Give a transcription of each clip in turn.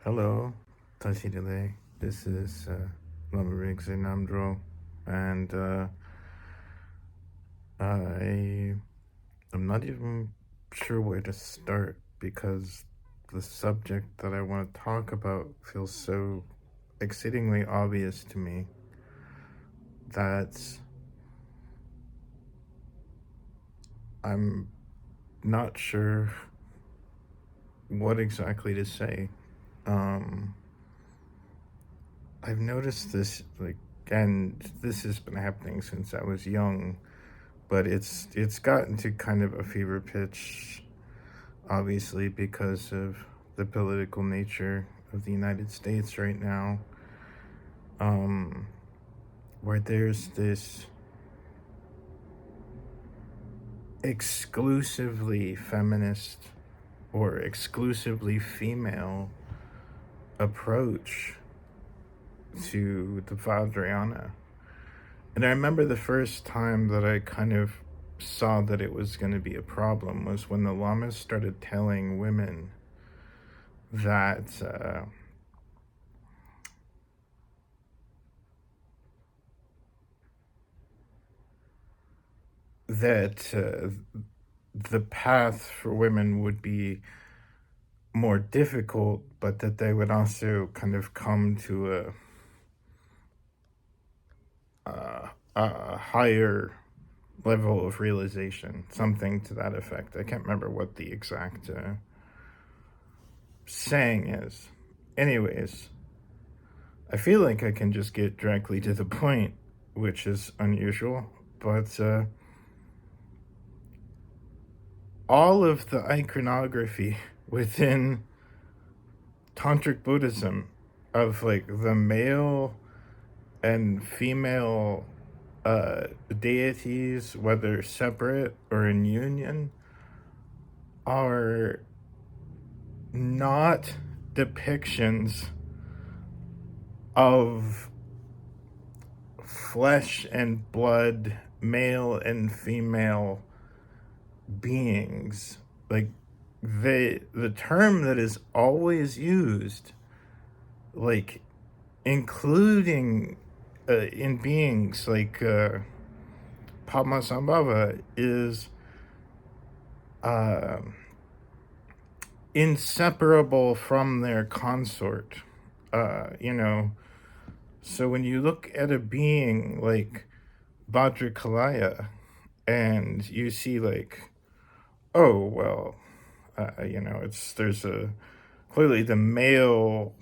Hello, Tashidele. This is Lamarig Zinamdro, and I am not even sure where to start because the subject that I want to talk about feels so exceedingly obvious to me that I'm not sure what exactly to say. Um, I've noticed this, and this has been happening since I was young, but it's gotten to kind of a fever pitch, obviously because of the political nature of the United States right now, um, where there's this exclusively feminist or exclusively female approach to the Vajrayana. And I remember the first time that I kind of saw that it was going to be a problem was when the lamas started telling women that the path for women would be more difficult, but that they would also kind of come to a higher level of realization, something to that effect. I can't remember what the exact saying is. Anyways, I feel like I can just get directly to the point, which is unusual, but all of the iconography within Tantric Buddhism of like the male and female deities, whether separate or in union, are not depictions of flesh and blood, male and female beings. Like the term that is always used, like including in beings like Padmasambhava, is uh, inseparable from their consort. You know, so when you look at a being like Bhadrakalaya and you see like, oh well, you know, there's a clearly the male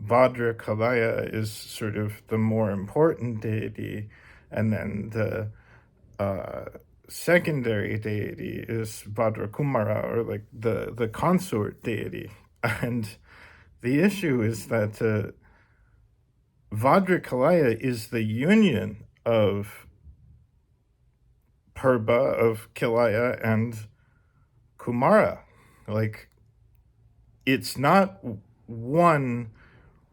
Bhadrakalaya is sort of the more important deity, and then the uh, secondary deity is Bhadrakumara, or like the consort deity. And the issue is that Vajrakalaya is the union of Purba, of Kilaya, and Kumara. Like, it's not one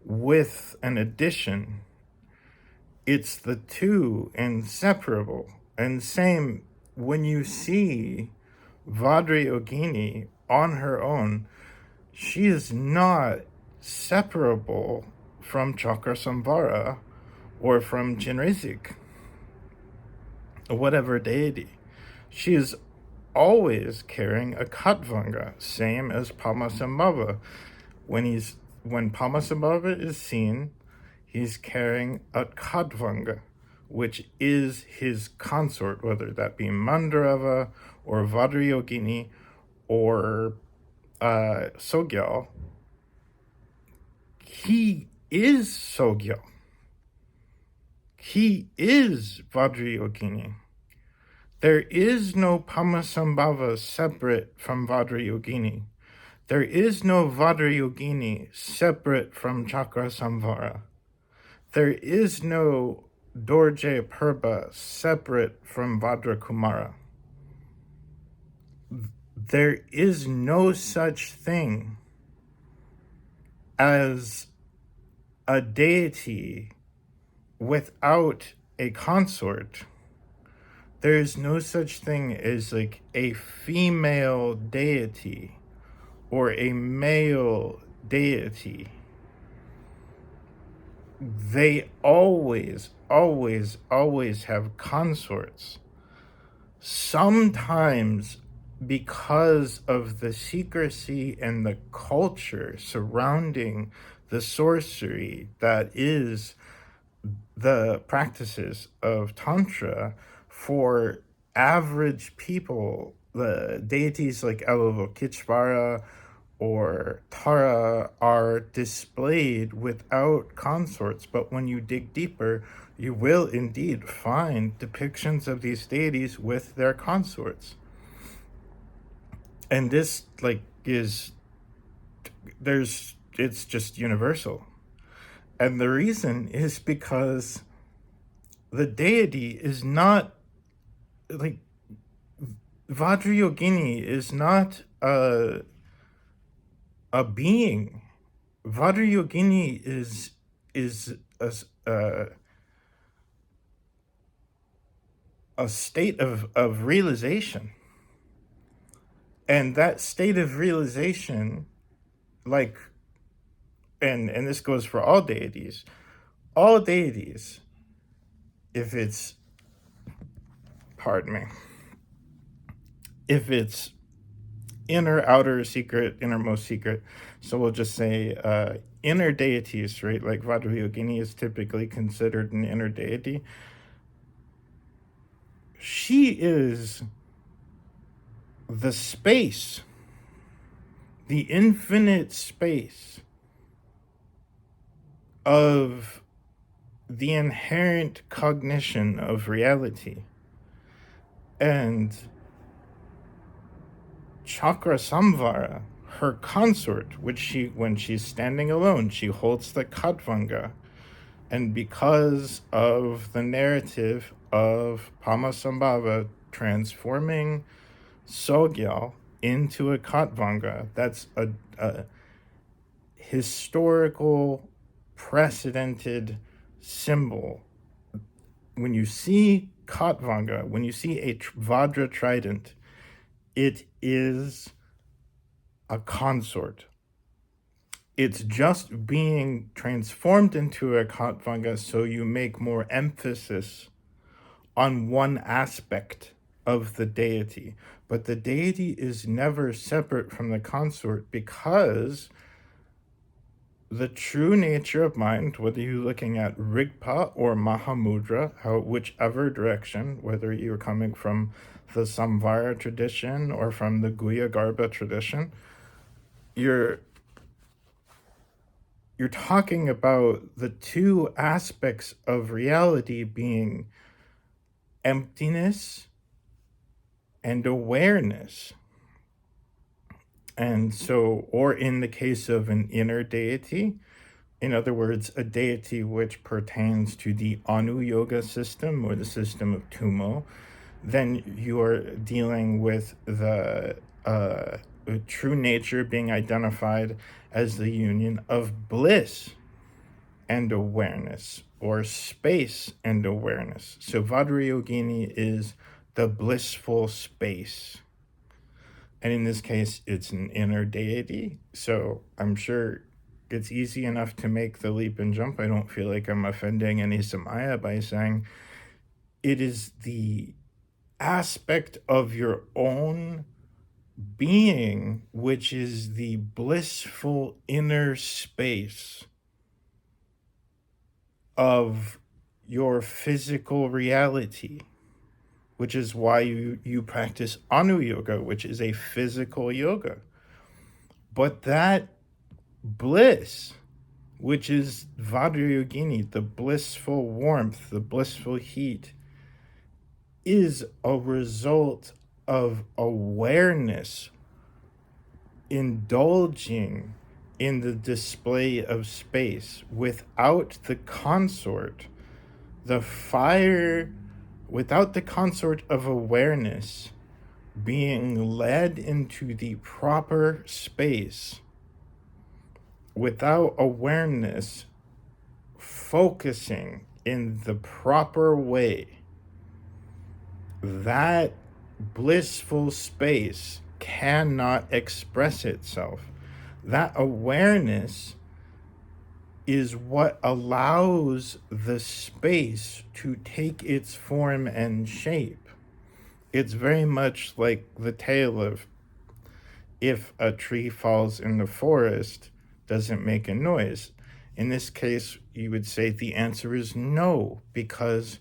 with an addition, it's the two inseparable. And same when you see Vajrayogini on her own, she is not separable from Chakrasamvara or from Jinrizik, whatever deity. She is always carrying a Khatvanga, same as Padmasambhava. When Padmasambhava is seen, he's carrying a Khatvanga, which is his consort, whether that be Mandarava or Vajrayogini or Sogyal. He is Sogyal. He is Vajrayogini. There is no Padmasambhava separate from Vajrayogini. There is no Vajrayogini separate from Chakrasamvara. There is no Dorje Purba separate from Vadrakumara. There is no such thing as a deity without a consort. There is no such thing as like a female deity or a male deity, they always have consorts. Sometimes, because of the secrecy and the culture surrounding the sorcery that is the practices of Tantra, for average people, the deities like Avalokiteshvara or Tara are displayed without consorts. But when you dig deeper, you will indeed find depictions of these deities with their consorts. And this, like, it's just universal. And the reason is because the deity is not, like, Vajrayogini is not a being. Vajrayogini is a state of realization. And that state of realization, like, and this goes for all deities, if it's, pardon me, if it's inner, outer, secret, innermost secret, so we'll just say inner deities, right? Like Vajrayogini is typically considered an inner deity. She is the space, the infinite space of the inherent cognition of reality. And Chakra Samvara, her consort, which when she's standing alone, she holds the Khatvanga. And because of the narrative of Pamasambhava transforming Sogyal into a Khatvanga, that's a historical, precedented symbol. When you see Khatvanga, when you see a Vajra trident, it is a consort. It's just being transformed into a Khatvanga so you make more emphasis on one aspect of the deity. But the deity is never separate from the consort, because the true nature of mind, whether you're looking at Rigpa or Mahamudra, whichever direction, whether you're coming from the Samvara tradition or from the Guhya Garbha tradition, you're talking about the two aspects of reality being emptiness and awareness. And so, or in the case of an inner deity, in other words, a deity which pertains to the Anu Yoga system or the system of Tumo, then you are dealing with the true nature being identified as the union of bliss and awareness, or space and awareness. So Vajrayogini is the blissful space. And in this case, it's an inner deity. So I'm sure it's easy enough to make the leap and jump. I don't feel like I'm offending any Samaya by saying it is the aspect of your own being which is the blissful inner space of your physical reality, which is why you practice Anu Yoga, which is a physical yoga. But that bliss, which is Vajrayogini, the blissful warmth, the blissful heat, is a result of awareness indulging in the display of space. Without the consort, the fire, without the consort of awareness being led into the proper space, without awareness focusing in the proper way, that blissful space cannot express itself. That awareness is what allows the space to take its form and shape. It's very much like the tale of if a tree falls in the forest, does it make a noise? In this case, you would say the answer is no, because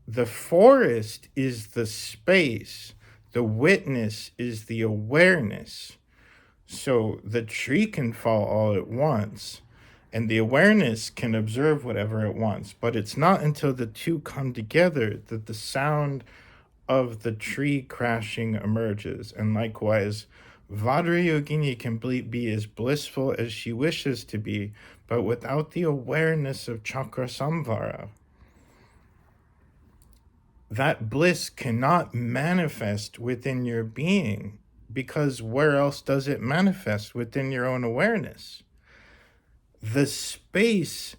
the forest is the space, the witness is the awareness. So the tree can fall all at once, and the awareness can observe whatever it wants. But it's not until the two come together that the sound of the tree crashing emerges. And likewise, Vajrayogini can be as blissful as she wishes to be, but without the awareness of chakra samvara, that bliss cannot manifest within your being, because where else does it manifest? Within your own awareness. The space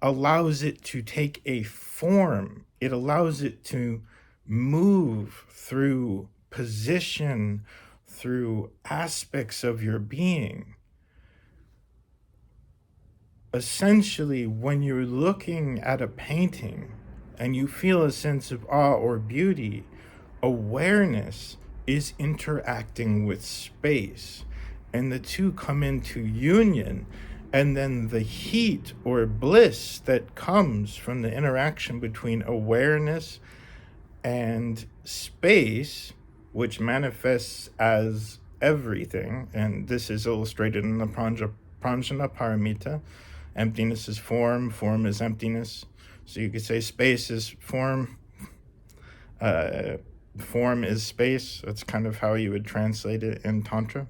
allows it to take a form. It allows it to move through position, through aspects of your being. Essentially, when you're looking at a painting and you feel a sense of awe or beauty, awareness is interacting with space, and the two come into union. And then the heat or bliss that comes from the interaction between awareness and space, which manifests as everything, and this is illustrated in the Pranjana Paramita. Emptiness is form, form is emptiness. So you could say space is form, form is space. That's kind of how you would translate it in Tantra.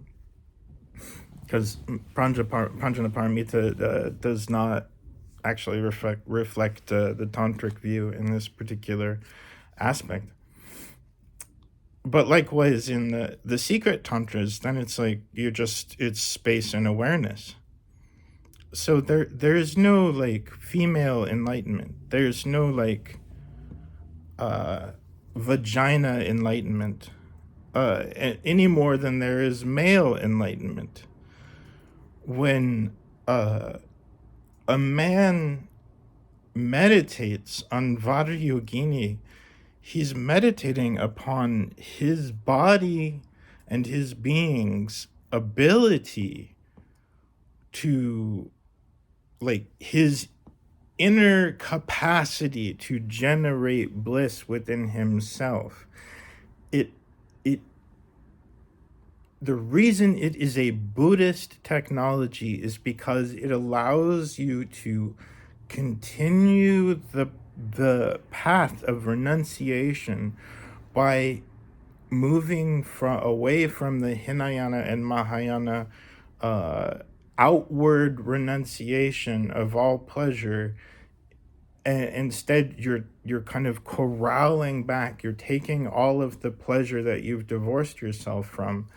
Because Pranjana Paramita does not actually reflect the tantric view in this particular aspect. But likewise in the secret tantras, then it's like it's space and awareness. So there is no like female enlightenment. There's no like vagina enlightenment any more than there is male enlightenment. When a man meditates on Vajrayogini, he's meditating upon his body and his being's ability to, like, his inner capacity to generate bliss within himself. The reason it is a Buddhist technology is because it allows you to continue the path of renunciation by moving away from the Hinayana and Mahayana outward renunciation of all pleasure. And instead, you're kind of corralling back. You're taking all of the pleasure that you've divorced yourself from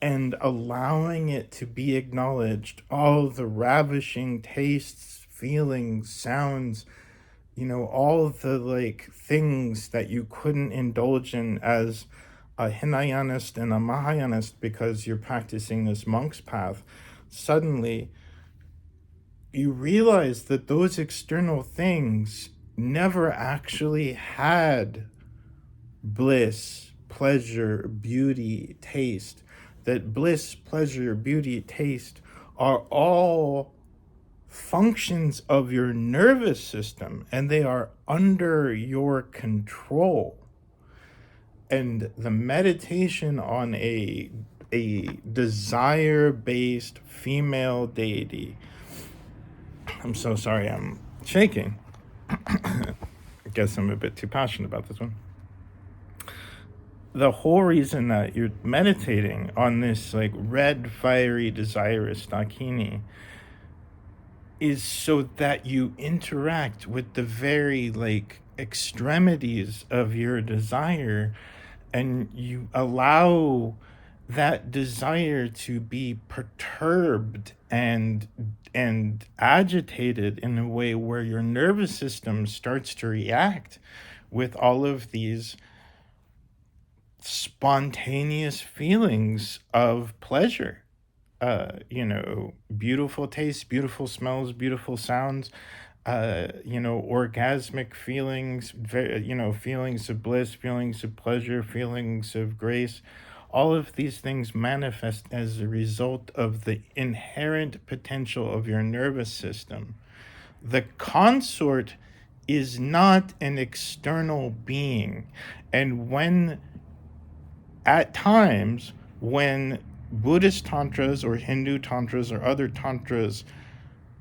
and allowing it to be acknowledged, all the ravishing tastes, feelings, sounds, all the like things that you couldn't indulge in as a Hinayanist and a Mahayanist because you're practicing this monk's path. Suddenly, you realize that those external things never actually had bliss, pleasure, beauty, taste. That bliss, pleasure, beauty, taste are all functions of your nervous system, and they are under your control. And the meditation on a desire-based female deity. I'm so sorry, I'm shaking. I guess I'm a bit too passionate about this one. The whole reason that you're meditating on this like red, fiery, desirous Dakini is so that you interact with the very like extremities of your desire, and you allow that desire to be perturbed and agitated in a way where your nervous system starts to react with all of these spontaneous feelings of pleasure. beautiful tastes, beautiful smells, beautiful sounds, orgasmic feelings, feelings of bliss, feelings of pleasure, feelings of grace. All of these things manifest as a result of the inherent potential of your nervous system. The consort is not an external being. And at times, when Buddhist tantras or Hindu tantras or other tantras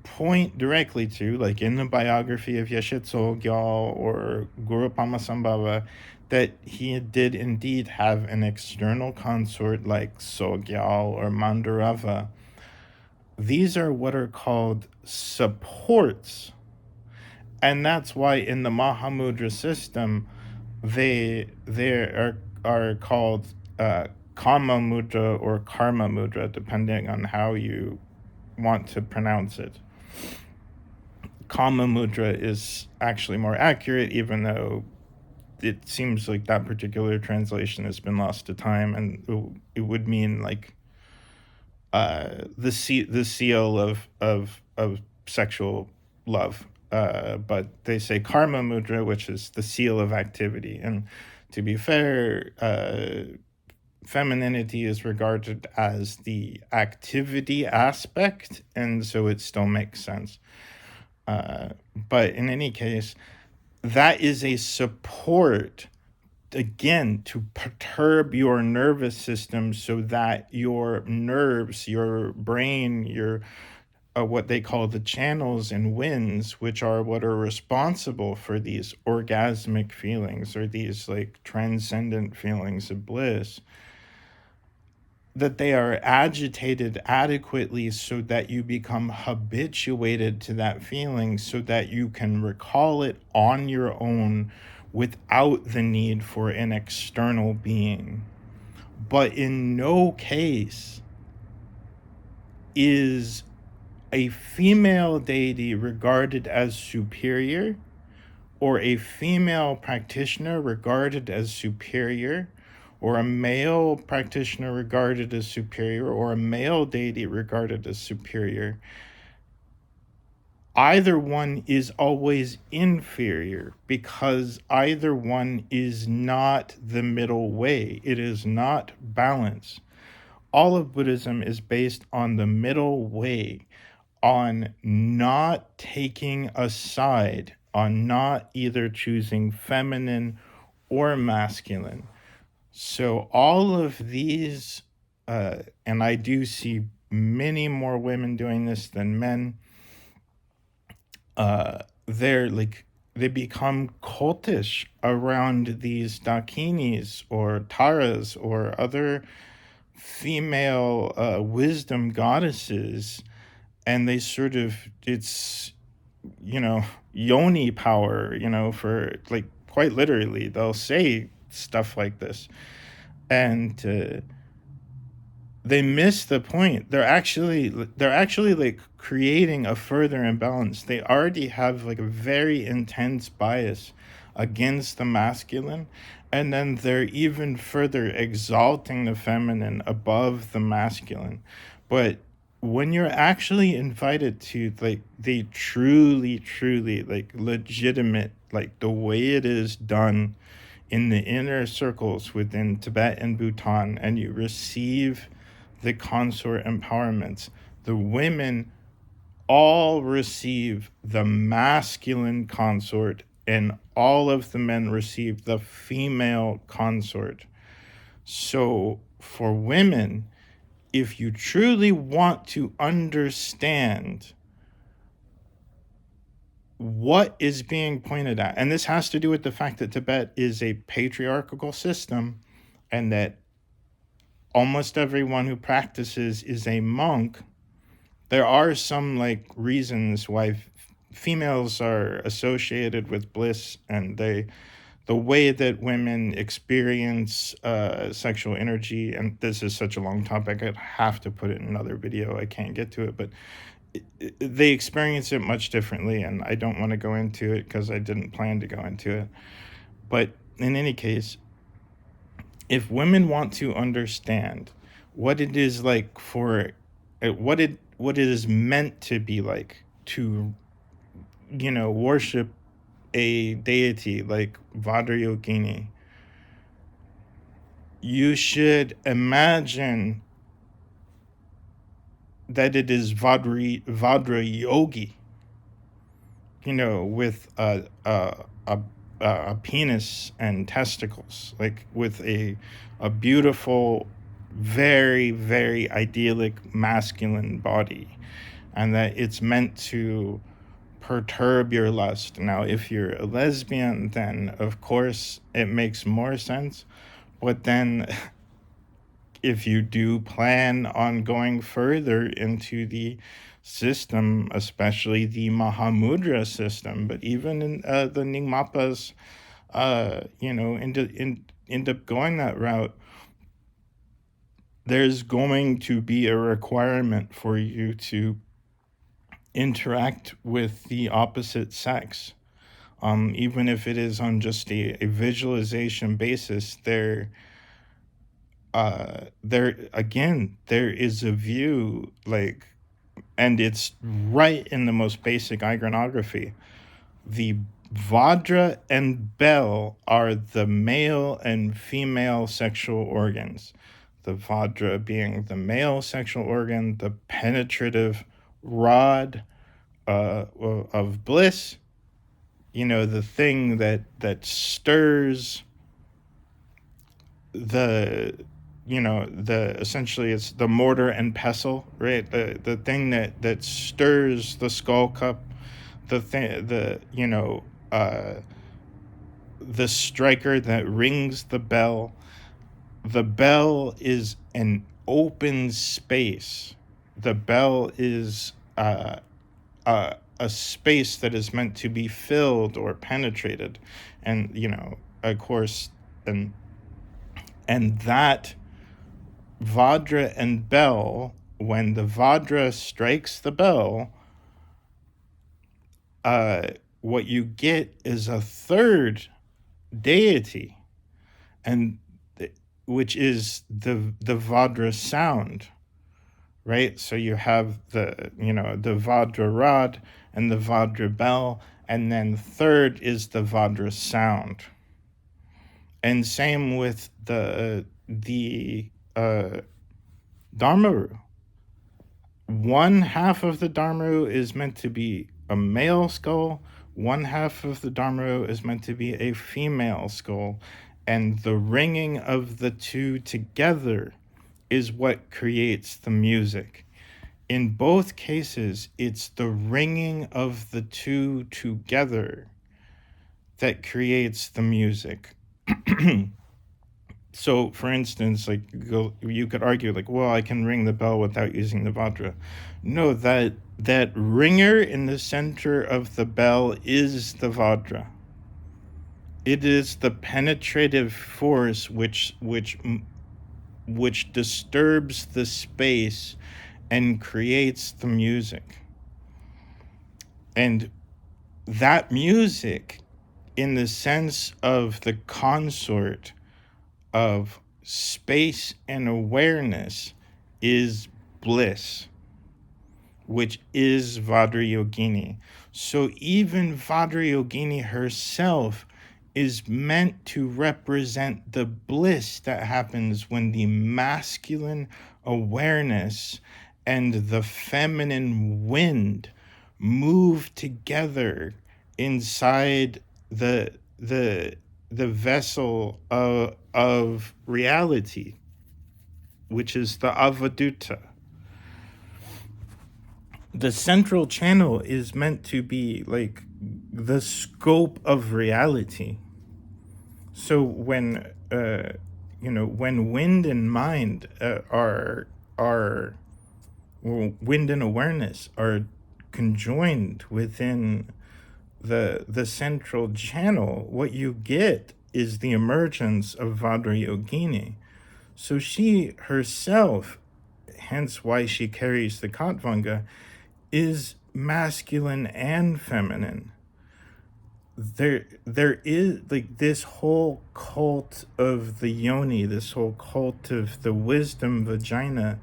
point directly to, like in the biography of Yeshe Tsogyal or Guru Pamasambhava, that he did indeed have an external consort like Sogyal or Mandarava, these are what are called supports. And that's why in the Mahamudra system, they are called Kama Mudra or Karma Mudra, depending on how you want to pronounce it. Kama Mudra is actually more accurate, even though it seems like that particular translation has been lost to time, and it would mean like the seal of sexual love. But they say Karma Mudra, which is the seal of activity. And to be fair, femininity is regarded as the activity aspect, and so it still makes sense. But in any case, that is a support, again, to perturb your nervous system so that your nerves, your brain, your what they call the channels and winds, which are what are responsible for these orgasmic feelings or these like transcendent feelings of bliss, that they are agitated adequately so that you become habituated to that feeling so that you can recall it on your own without the need for an external being. But in no case is a female deity regarded as superior or a female practitioner regarded as superior, or a male practitioner regarded as superior, or a male deity regarded as superior. Either one is always inferior because either one is not the middle way. It is not balance. All of Buddhism is based on the middle way, on not taking a side, on not either choosing feminine or masculine. So all of these, and I do see many more women doing this than men, they become cultish around these Dakinis or Taras or other female wisdom goddesses, and they sort of, it's, Yoni power, for like quite literally, they'll say stuff like this. And they miss the point. They're actually like creating a further imbalance. They already have like a very intense bias against the masculine, and then they're even further exalting the feminine above the masculine. But when you're actually invited to like the truly like legitimate, like the way it is done in the inner circles within Tibet and Bhutan, and you receive the consort empowerments, the women all receive the masculine consort, and all of the men receive the female consort. So for women, if you truly want to understand what is being pointed at, and this has to do with the fact that Tibet is a patriarchal system, and that almost everyone who practices is a monk. There are some like reasons why females are associated with bliss, and the way that women experience sexual energy, and this is such a long topic, I'd have to put it in another video, I can't get to it, but they experience it much differently, and I don't want to go into it because I didn't plan to go into it. But in any case, if women want to understand what it is like for what it is meant to be like, to worship a deity like Vajrayogini. You should imagine that it is Vajrayogi, with a penis and testicles, like with a beautiful, very, very idyllic masculine body, and that it's meant to perturb your lust. Now, if you're a lesbian, then of course it makes more sense. But then, if you do plan on going further into the system, especially the Mahamudra system, but even in the Nyingmapas, end up going that route, there's going to be a requirement for you to interact with the opposite sex. Even if it is on just a visualization basis, there again, there is a view, like, and it's right in the most basic iconography. The Vajra and Bel are the male and female sexual organs. The Vajra being the male sexual organ, the penetrative rod of bliss, the thing that stirs the essentially it's the mortar and pestle, right? The thing that stirs the skull cup, the thing, the striker that rings the bell. The bell is an open space. The bell is a space that is meant to be filled or penetrated, and of course, and that Vajra and bell, when the Vajra strikes the bell, what you get is a third deity, and which is the Vajra sound, right? So you have the Vajra rod and the Vajra bell, and then third is the Vajra sound. And same with the Dharmaru. One half of the Dharmaru is meant to be a male skull. One half of the Dharmaru is meant to be a female skull. And the ringing of the two together is what creates the music. In both cases, it's the ringing of the two together that creates the music. So, for instance, like, you could argue, like, well, I can ring the bell without using the Vajra. No, that ringer in the center of the bell is the Vajra. It is the penetrative force which disturbs the space and creates the music. And that music, in the sense of the consort of space and awareness, is bliss, which is Vajrayogini. So even Vajrayogini herself is meant to represent the bliss that happens when the masculine awareness and the feminine wind move together inside the vessel of reality, which is the Avaduta. The central channel is meant to be like the scope of reality. So when when wind and mind are wind and awareness are conjoined within the central channel, what you get is the emergence of Vajrayogini. So she herself, hence why she carries the Katvanga, is masculine and feminine. There is like this whole cult of the Yoni, this whole cult of the wisdom vagina,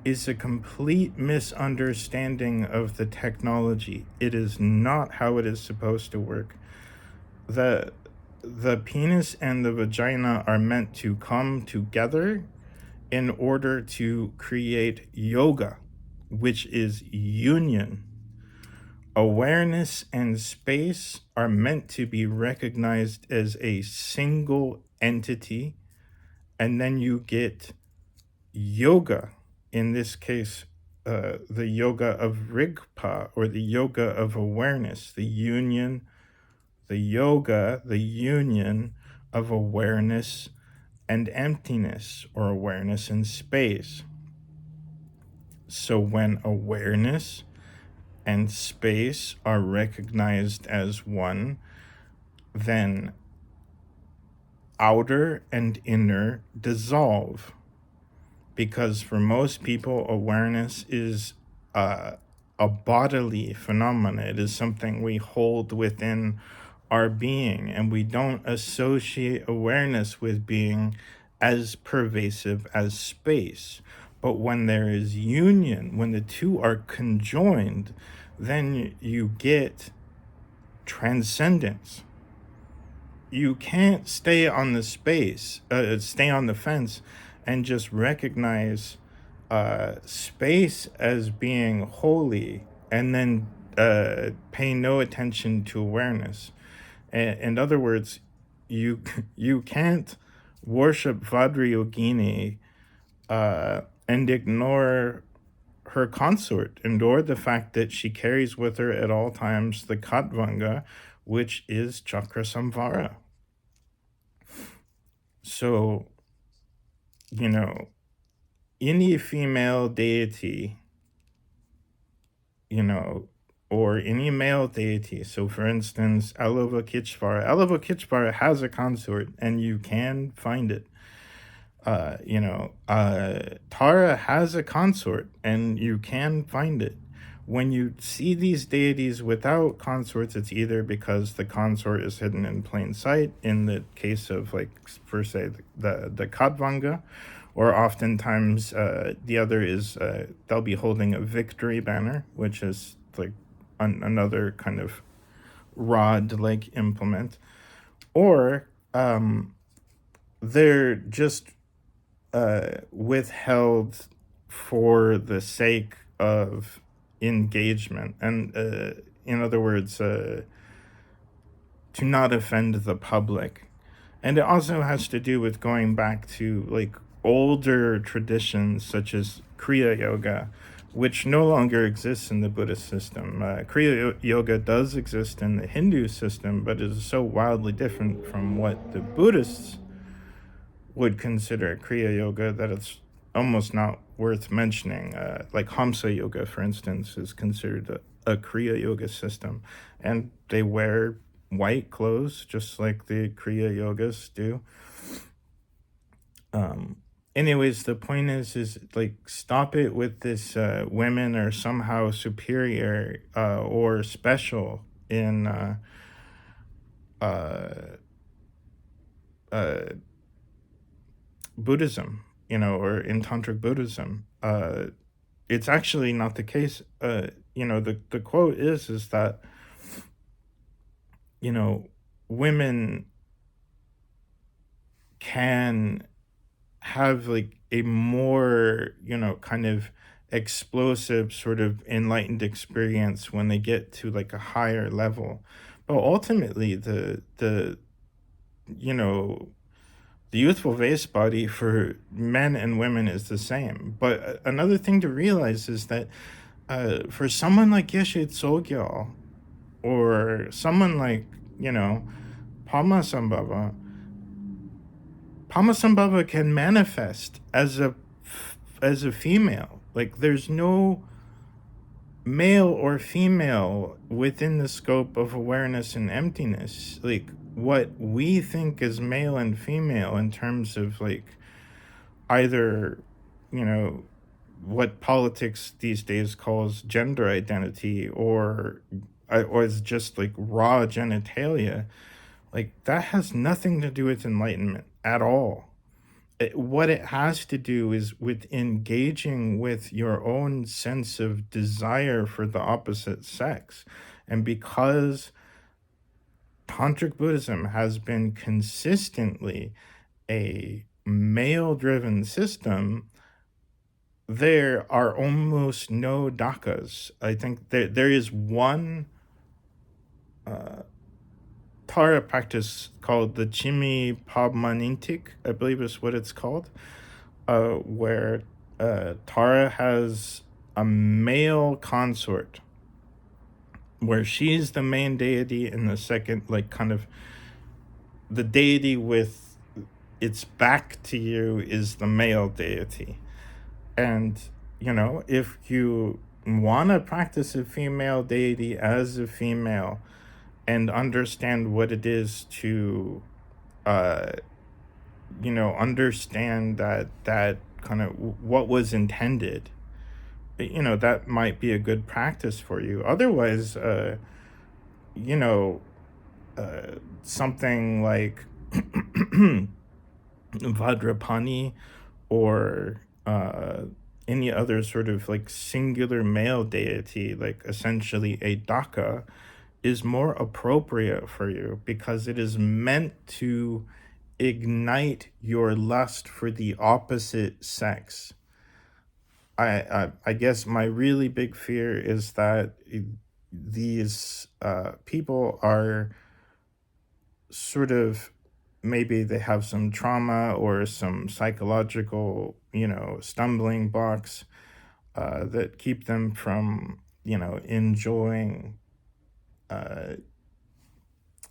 is a complete misunderstanding of the technology. It is not how it is supposed to work. The the penis and the vagina are meant to come together in order to create yoga, which is union. Awareness and space are meant to be recognized as a single entity, and then you get yoga, in this case, the yoga of Rigpa, or the yoga of awareness, the union, the yoga, the union of awareness and emptiness, or awareness and space. So when awareness and space are recognized as one, then outer and inner dissolve. Because for most people, awareness is a bodily phenomenon. It is something we hold within our being, and we don't associate awareness with being as pervasive as space. But when there is union, when the two are conjoined, then you get transcendence. You can't stay on the stay on the fence and just recognize space as being holy, and then pay no attention to awareness. In other words, you you can't worship Vajrayogini and ignore her consort, ignore the fact that she carries with her at all times the Khatvanga, which is Chakra Samvara. So, you know, any female deity, you know, or any male deity. So, for instance, Avalokiteshvara has a consort, and you can find it. Tara has a consort, and you can find it. When you see these deities without consorts, it's either because the consort is hidden in plain sight, in the case of, like, for say, the Khatvanga, or oftentimes the other is they'll be holding a victory banner, which is like another kind of rod-like implement, or they're just withheld for the sake of engagement, and in other words, to not offend the public. And it also has to do with going back to, like, older traditions such as Kriya Yoga, which no longer exists in the Buddhist system. Kriya Yoga does exist in the Hindu system, but it is so wildly different from what the Buddhists would consider Kriya Yoga that it's almost not worth mentioning. Like Hamsa Yoga, for instance, is considered a Kriya Yoga system, and they wear white clothes just like the Kriya Yogas do. Anyways, the point is like, stop it with this women are somehow superior or special in Buddhism, or in Tantric Buddhism. It's actually not the case. The quote is that, women can have, like, a more, kind of explosive sort of enlightened experience when they get to, like, a higher level. But ultimately, you know, the youthful vase body for men and women is the same. But another thing to realize is that for someone like Geshe Tsogyal, or someone like, Padmasambhava, Padmasambhava can manifest as a female. Like, there's no male or female within the scope of awareness and emptiness. Like, what we think is male and female in terms of, like, either, what politics these days calls gender identity, or is just, like, raw genitalia, like, that has nothing to do with enlightenment at all. what it has to do is with engaging with your own sense of desire for the opposite sex. And because Tantric Buddhism has been consistently a male driven system, there are almost no dakas. I think there is one uh, Tara practice called the Chimi Pabmanintik, I believe is what it's called, where Tara has a male consort, where she's the main deity, and the second, like, kind of the deity with its back to you is the male deity. And, if you want to practice a female deity as a female and understand what it is to, uh, understand that kind of what was intended, that might be a good practice for you. Otherwise, you know, something like Vajrapani or any other sort of like singular male deity, like essentially a Daka, is more appropriate for you because it is meant to ignite your lust for the opposite sex. I guess my really big fear is that these people are sort of, maybe they have some trauma or some psychological, stumbling blocks that keep them from, enjoying uh,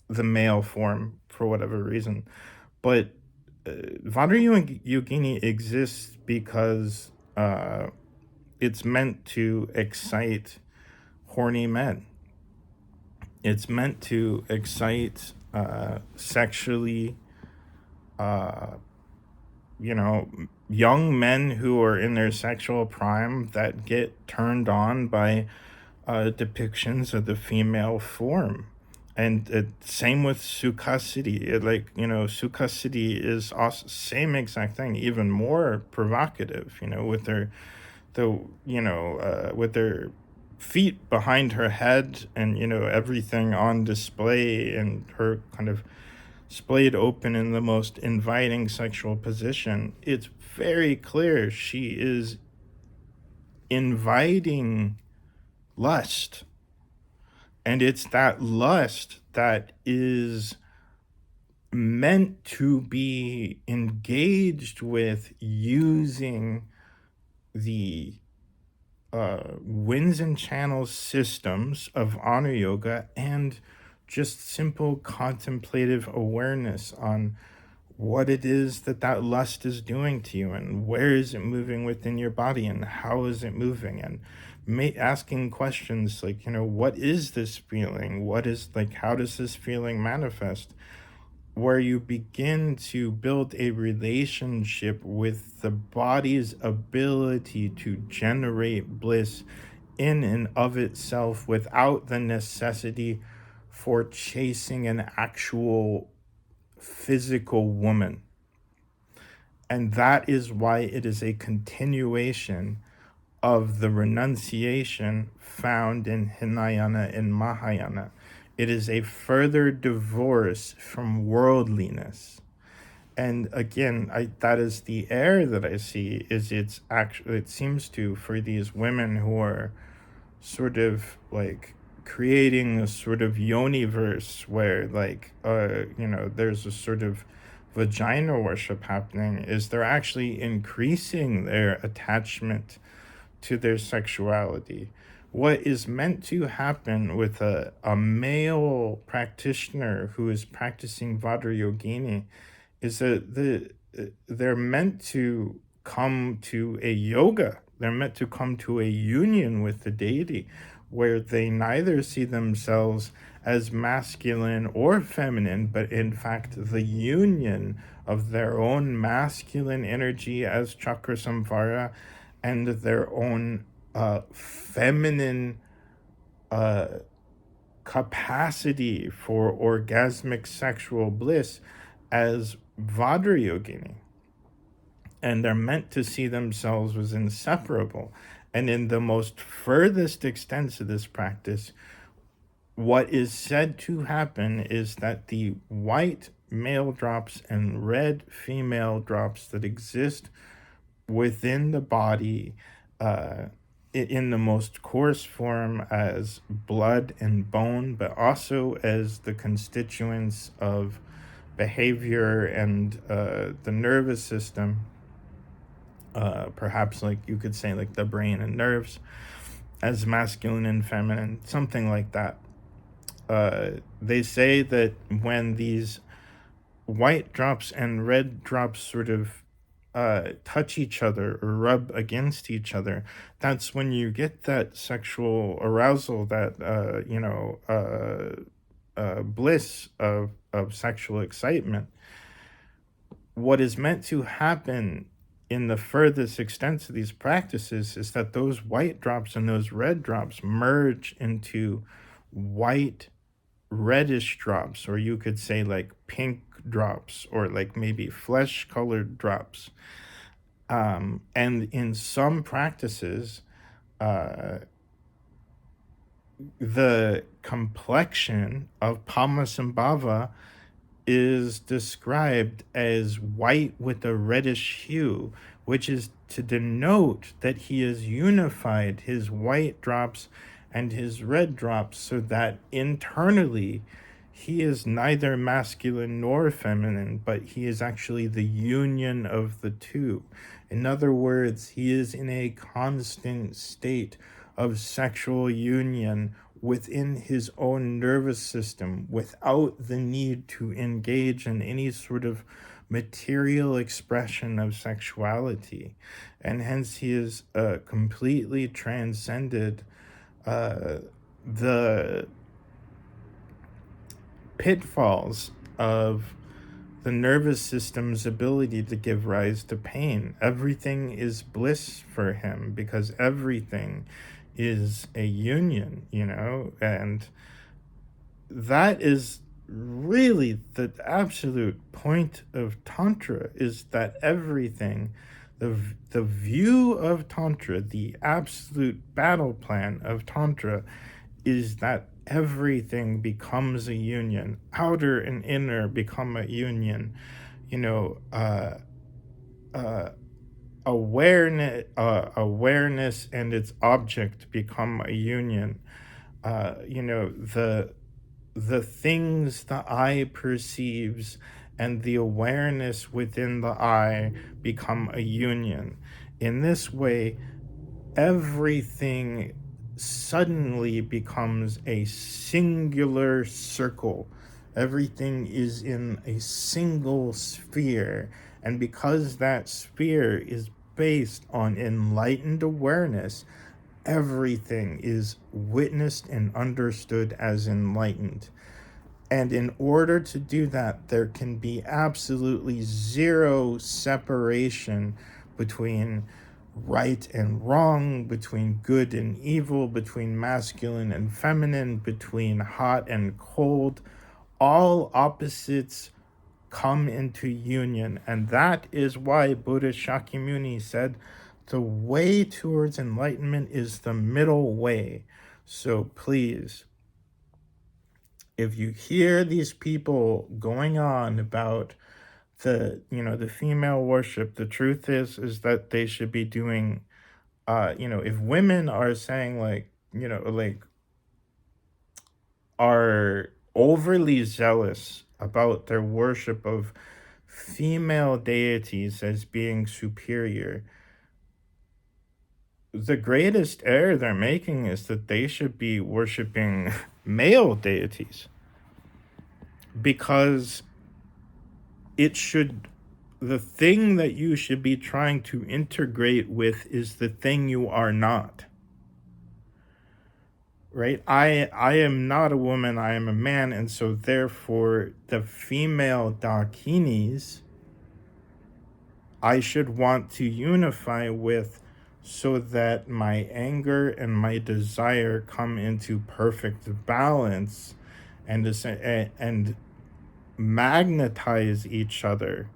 the male form for whatever reason. But Vajra Yogini exists because it's meant to excite horny men. It's meant to excite sexually, uh, young men who are in their sexual prime that get turned on by depictions of the female form. And same with Sukhasiti. Sukhasiti is also same exact thing, even more provocative. With with their feet behind her head, and everything on display, and her kind of splayed open in the most inviting sexual position. It's very clear she is inviting lust. And it's that lust that is meant to be engaged with using the winds and channels systems of honor yoga and just simple contemplative awareness on what it is that lust is doing to you, and where is it moving within your body, and how is it moving, and asking questions like, what is this feeling, what is, like, how does this feeling manifest, where you begin to build a relationship with the body's ability to generate bliss in and of itself without the necessity for chasing an actual physical woman. And that is why it is a continuation of the renunciation found in Hinayana and Mahayana. It is a further divorce from worldliness. And again, that is the error that I see, is it seems to, for these women who are sort of like creating a sort of Yoni verse where, like, there's a sort of vagina worship happening, is they're actually increasing their attachment to their sexuality. What is meant to happen with a male practitioner who is practicing Vajra Yogini is that they're meant to come to a yoga. They're meant to come to a union with the deity where they neither see themselves as masculine or feminine, but in fact the union of their own masculine energy as chakra samvara and their own feminine uh, capacity for orgasmic sexual bliss as Vajra Yogini. and they're meant to see themselves as inseparable. And in the most furthest extents of this practice, what is said to happen is that the white male drops and red female drops that exist within the body, in the most coarse form as blood and bone, but also as the constituents of behavior and the nervous system, perhaps like you could say like the brain and nerves, as masculine and feminine, something like that. They say that when these white drops and red drops sort of touch each other or rub against each other, that's when you get that sexual arousal, that bliss of sexual excitement. What is meant to happen in the furthest extent of these practices is that those white drops and those red drops merge into white reddish drops, or you could say like pink drops, or like maybe flesh colored drops. And in some practices, the complexion of Padmasambhava is described as white with a reddish hue, which is to denote that he has unified his white drops and his red drops so that internally he is neither masculine nor feminine, but he is actually the union of the two. In other words, he is in a constant state of sexual union within his own nervous system without the need to engage in any sort of material expression of sexuality. And hence he is completely transcended the pitfalls of the nervous system's ability to give rise to pain. Everything is bliss for him because everything is a union, and that is really the absolute point of Tantra, is that everything, the view of Tantra, the absolute battle plan of Tantra, is that everything becomes a union. Outer and inner become a union. Awareness and its object become a union. The things the eye perceives and the awareness within the eye become a union. In this way, everything suddenly becomes a singular circle. Everything is in a single sphere. And because that sphere is based on enlightened awareness, everything is witnessed and understood as enlightened. And in order to do that, there can be absolutely zero separation between right and wrong, between good and evil, between masculine and feminine, between hot and cold. All opposites come into union. And that is why Buddha Shakyamuni said, the way towards enlightenment is the middle way. So please, if you hear these people going on about the female worship, the truth is that they should be doing, if women are saying are overly zealous about their worship of female deities as being superior, the greatest error they're making is that they should be worshiping male deities, because the thing that you should be trying to integrate with is the thing you are not. Right? I am not a woman, I am a man, and so therefore the female Dakinis I should want to unify with, so that my anger and my desire come into perfect balance and magnetize each other.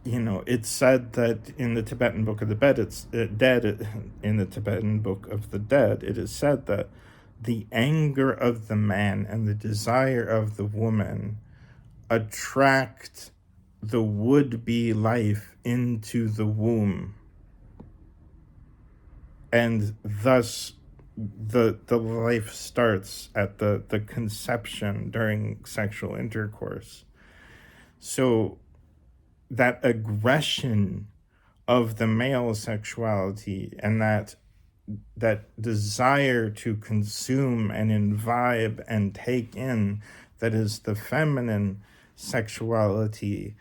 it's said that in the Tibetan Book of the Dead, in the Tibetan Book of the Dead, it is said that the anger of the man and the desire of the woman attract the would-be life into the womb, and thus the life starts at the conception during sexual intercourse. So that aggression of the male sexuality and that desire to consume and imbibe and take in, that is the feminine sexuality,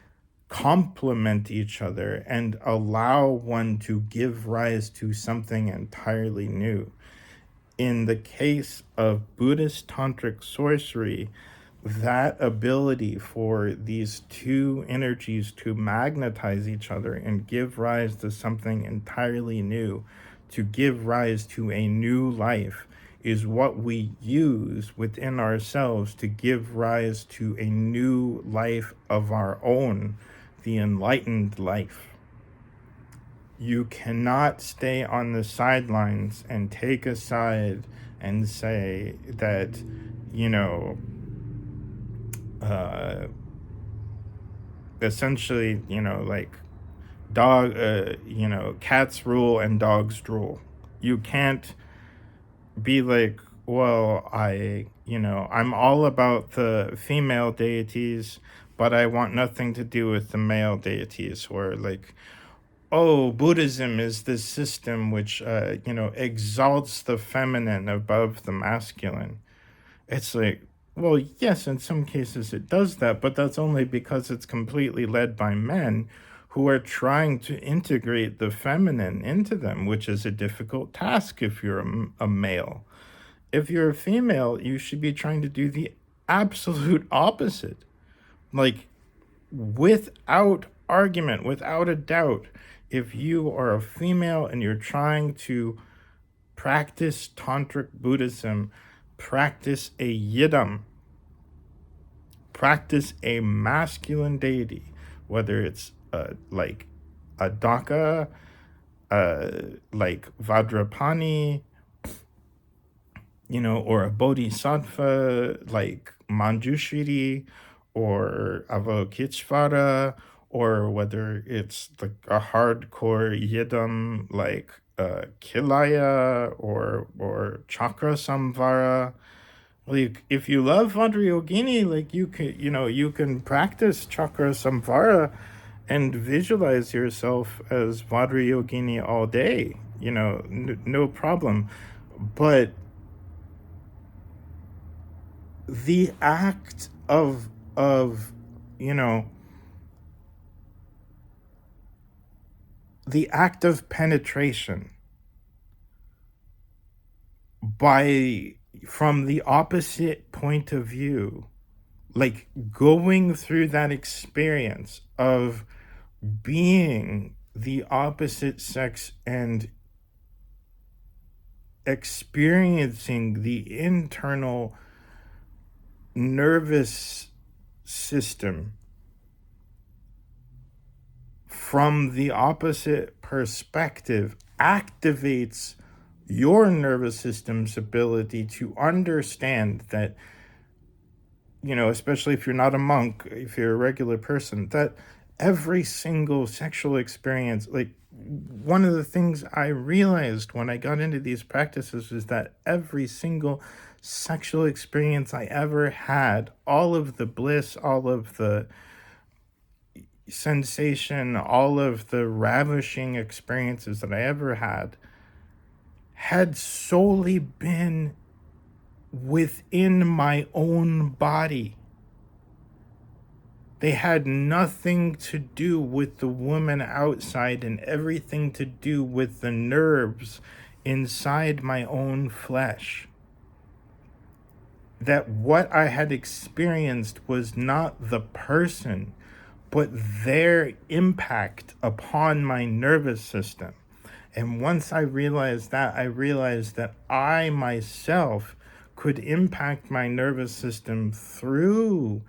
complement each other and allow one to give rise to something entirely new. In the case of Buddhist tantric sorcery, that ability for these two energies to magnetize each other and give rise to something entirely new, to give rise to a new life, is what we use within ourselves to give rise to a new life of our own, the enlightened life. You cannot stay on the sidelines and take a side and say that, essentially, like cats rule and dogs drool. You can't be like, well, I'm all about the female deities, but I want nothing to do with the male deities, or like, oh, Buddhism is this system which, exalts the feminine above the masculine. It's like, well, yes, in some cases it does that, but that's only because it's completely led by men who are trying to integrate the feminine into them, which is a difficult task if you're a male. If you're a female, you should be trying to do the absolute opposite. Like, without argument, without a doubt, if you are a female and you're trying to practice tantric Buddhism, practice a yidam, practice a masculine deity, whether it's like a Daka, like Vajrapani, or a Bodhisattva like Manjushri or Avalokiteshvara, or whether it's like a hardcore yidam like Kilaya or Chakra Samvara. Like, if you love Vajrayogini, like, you can practice Chakra Samvara and visualize yourself as Vajrayogini all day, no problem. But the act of the act of penetration from the opposite point of view, like going through that experience of being the opposite sex and experiencing the internal nervous system from the opposite perspective, activates your nervous system's ability to understand that, especially if you're not a monk, if you're a regular person, that every single sexual experience, like, one of the things I realized when I got into these practices is that every single sexual experience I ever had, all of the bliss, all of the sensation, all of the ravishing experiences that I ever had solely been within my own body. They had nothing to do with the woman outside and everything to do with the nerves inside my own flesh. That what I had experienced was not the person, but their impact upon my nervous system. And once I realized that I myself could impact my nervous system through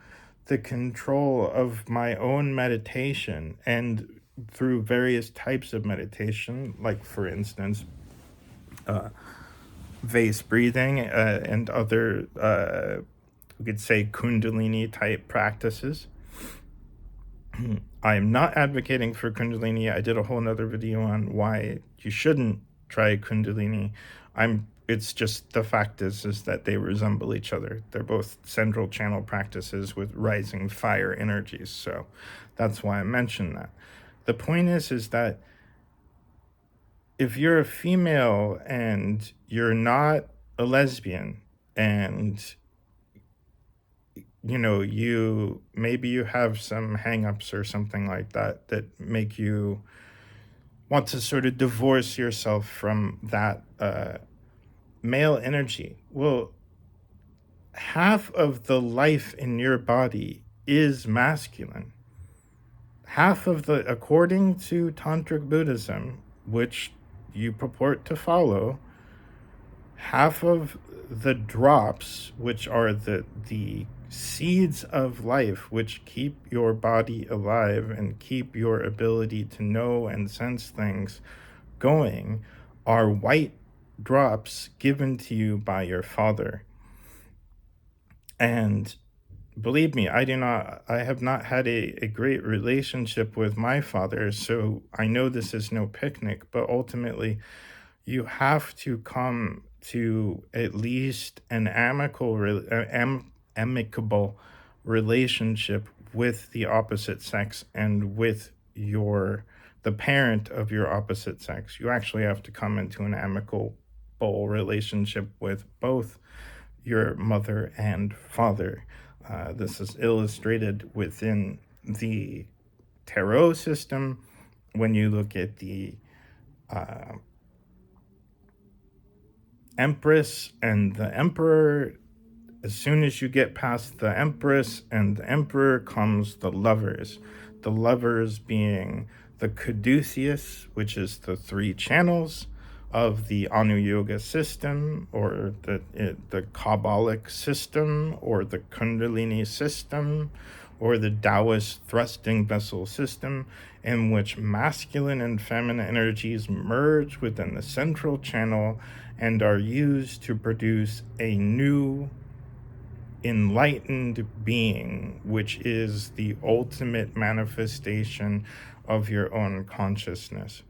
the control of my own meditation, and through various types of meditation, like for instance, vase breathing and other, we could say, Kundalini type practices. I'm not advocating for Kundalini. I did a whole nother video on why you shouldn't try Kundalini. It's just the fact is that they resemble each other. They're both central channel practices with rising fire energies. So that's why I mentioned that. The point is that if you're a female and you're not a lesbian, and maybe you have some hangups or something like that that make you want to sort of divorce yourself from that male energy. Well, half of the life in your body is masculine. According to Tantric Buddhism, which you purport to follow, half of the drops, which are the seeds of life, which keep your body alive and keep your ability to know and sense things going, are white drops given to you by your father. And believe me, I have not had a great relationship with my father, so I know this is no picnic, but ultimately you have to come to at least an amicable relationship with the opposite sex and with the parent of your opposite sex. You actually have to come into an amicable relationship with both your mother and father. This is illustrated within the tarot system when you look at the Empress and the Emperor. As soon as you get past the Empress and the Emperor comes the Lovers. The Lovers being the Caduceus, which is the 3 channels of the Anu Yoga system, or the Kabbalic system, or the Kundalini system, or the Taoist thrusting vessel system, in which masculine and feminine energies merge within the central channel and are used to produce a new enlightened being, which is the ultimate manifestation of your own consciousness.